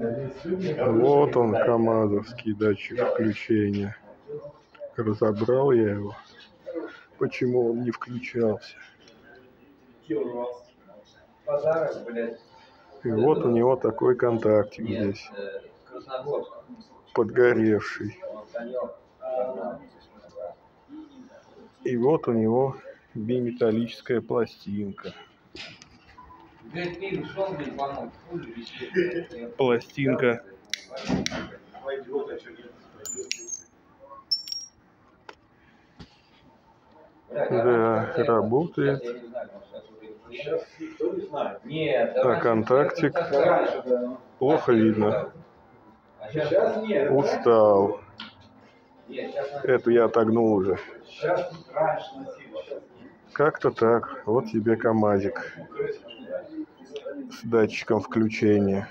Вот он, камазовский датчик включения. Разобрал я его. Почему он не включался? И вот у него такой контактик здесь, подгоревший. И вот у него биметаллическая пластинка. Пластинка. Да, работает. А контактик плохо видно. Устал. Эту я отогнул уже. Как-то так. Вот тебе камазик с датчиком включения.